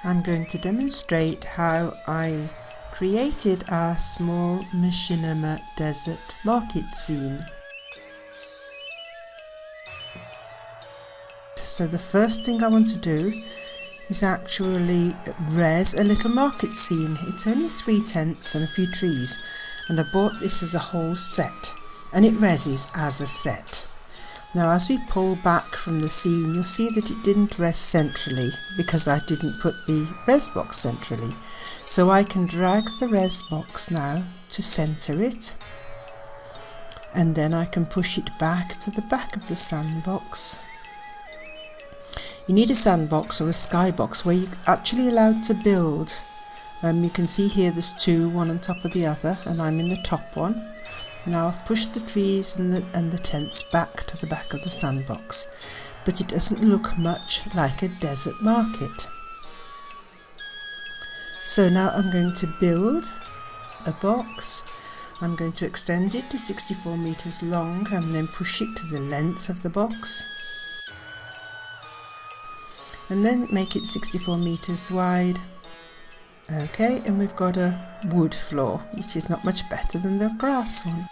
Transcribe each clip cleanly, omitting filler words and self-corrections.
I'm going to demonstrate how I created a small Machinima desert market scene. So the first thing I want to do is actually res a little market scene. It's only 3 tents and a few trees, and I bought this as a whole set, and it reses as a set. Now as we pull back from the scene, you'll see that it didn't res centrally because I didn't put the res box centrally. So I can drag the res box now to center it, and then I can push it back to the back of the sandbox. You need a sandbox or a skybox where you're actually allowed to build. You can see here there's 2, one on top of the other, and I'm in the top one. Now I've pushed the trees and the tents back to the back of the sandbox, but it doesn't look much like a desert market. So now I'm going to build a box. I'm going to extend it to 64 meters long and then push it to the length of the box, and then make it 64 meters wide. Okay, and we've got a wood floor, which is not much better than the grass one.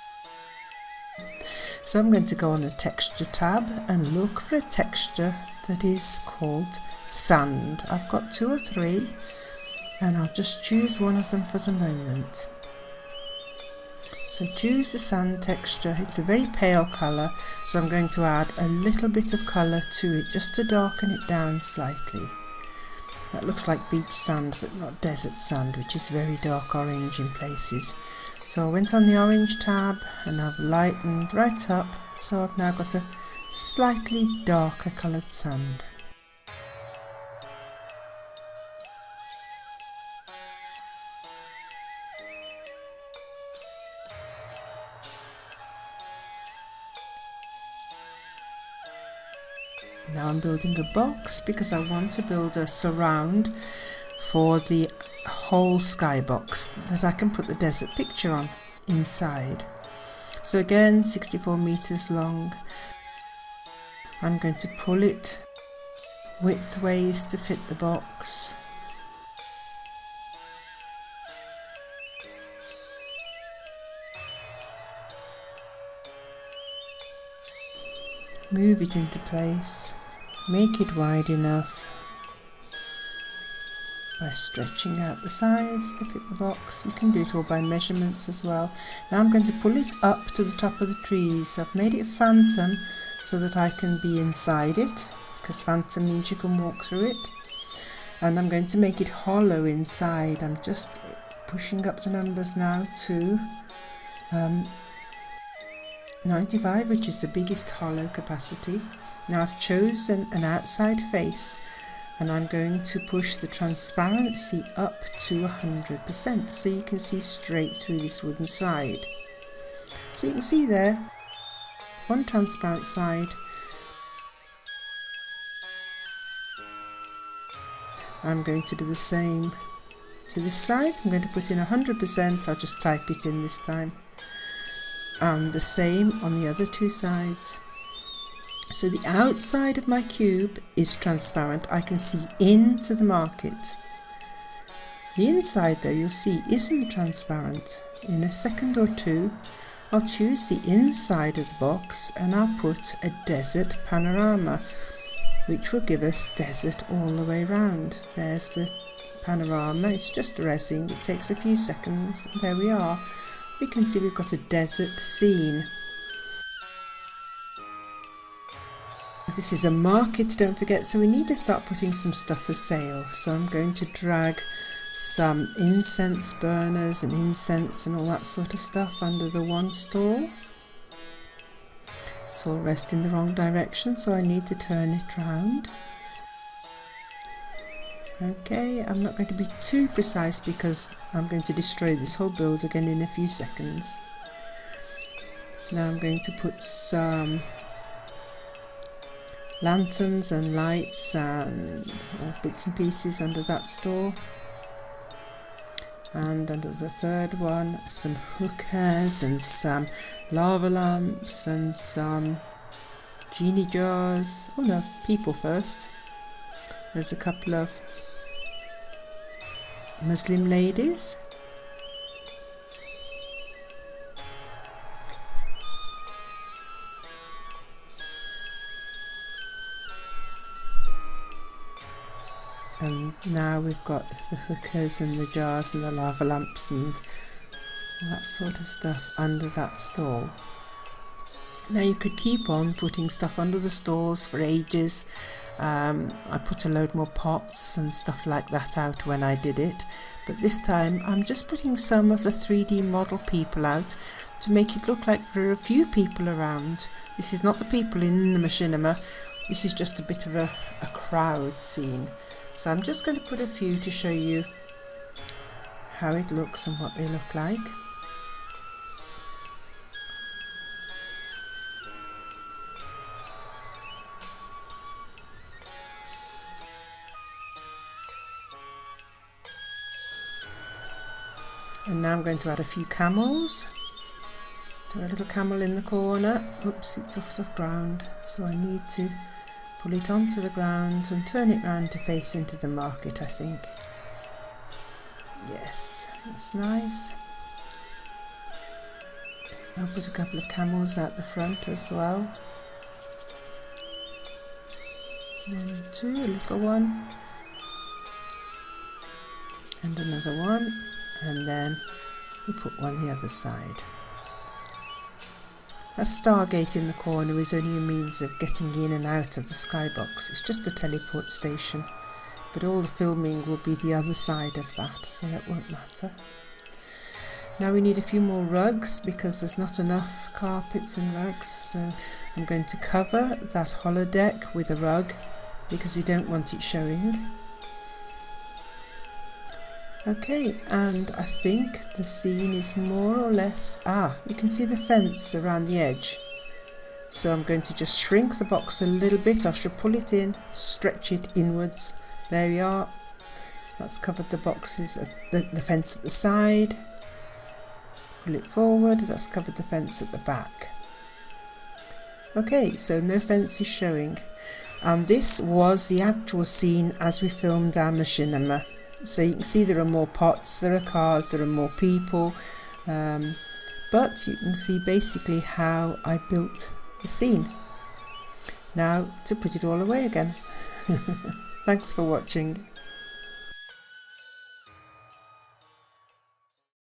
So I'm going to go on the texture tab and look for a texture that is called sand. I've got 2 or 3, and I'll just choose one of them for the moment. So choose the sand texture. It's a very pale colour, so I'm going to add a little bit of colour to it just to darken it down slightly. That looks like beach sand but not desert sand, which is very dark orange in places. So I went on the orange tab and I've lightened right up, so I've now got a slightly darker coloured sand. Now I'm building a box because I want to build a surround for the whole skybox that I can put the desert picture on inside. So again, 64 meters long. I'm going to pull it widthways to fit the box. Move it into place, make it wide enough by stretching out the sides to fit the box. You can do it all by measurements as well. Now I'm going to pull it up to the top of the trees. I've made it phantom so that I can be inside it, because phantom means you can walk through it. And I'm going to make it hollow inside. I'm just pushing up the numbers now to 95, which is the biggest hollow capacity. Now I've chosen an outside face, and I'm going to push the transparency up to 100% so you can see straight through this wooden side. So you can see there, one transparent side. I'm going to do the same to this side. I'm going to put in 100%, I'll just type it in this time. And the same on the other 2 sides. So the outside of my cube is transparent. I can see into the market. The inside, though, you'll see isn't transparent. In a second or 2, I'll choose the inside of the box and I'll put a desert panorama, which will give us desert all the way around. There's the panorama. It's just resing. It takes a few seconds. There we are. We can see we've got a desert scene. This is a market, don't forget, so we need to start putting some stuff for sale. So I'm going to drag some incense burners and incense and all that sort of stuff under the one stall. It's all rested in the wrong direction, so I need to turn it round. Okay, I'm not going to be too precise because I'm going to destroy this whole build again in a few seconds. Now I'm going to put some lanterns and lights and bits and pieces under that stall. And under the third one, some hookahs and some lava lamps and some genie jars. Oh no, people first. There's a couple of Muslim ladies. And now we've got the hookahs and the jars and the lava lamps and all that sort of stuff under that stall. Now you could keep on putting stuff under the stalls for ages. I put a load more pots and stuff like that out when I did it, but this time I'm just putting some of the 3D model people out to make it look like there are a few people around. This is not the people in the machinima, this is just a bit of a crowd scene. So I'm just going to put a few to show you how it looks and what they look like. And now I'm going to add a few camels. Do a little camel in the corner. Oops, it's off the ground, so I need to pull it onto the ground and turn it round to face into the market, I think. Yes, that's nice. I'll put a couple of camels out the front as well. 1, 2, a little one. And another one. And then we put one the other side. A stargate in the corner is only a means of getting in and out of the skybox. It's just a teleport station, but all the filming will be the other side of that, so that won't matter. Now we need a few more rugs because there's not enough carpets and rugs, so I'm going to cover that holodeck with a rug because we don't want it showing. Okay, and I think the scene is more or less, you can see the fence around the edge. So I'm going to just shrink the box a little bit. I should pull it in, stretch it inwards. There we are. That's covered the boxes, the fence at the side. Pull it forward, that's covered the fence at the back. Okay, so no fence is showing. And this was the actual scene as we filmed our machinima. So you can see there are more pots, there are cars, there are more people, but you can see basically how I built the scene. Now to put it all away again. Thanks for watching.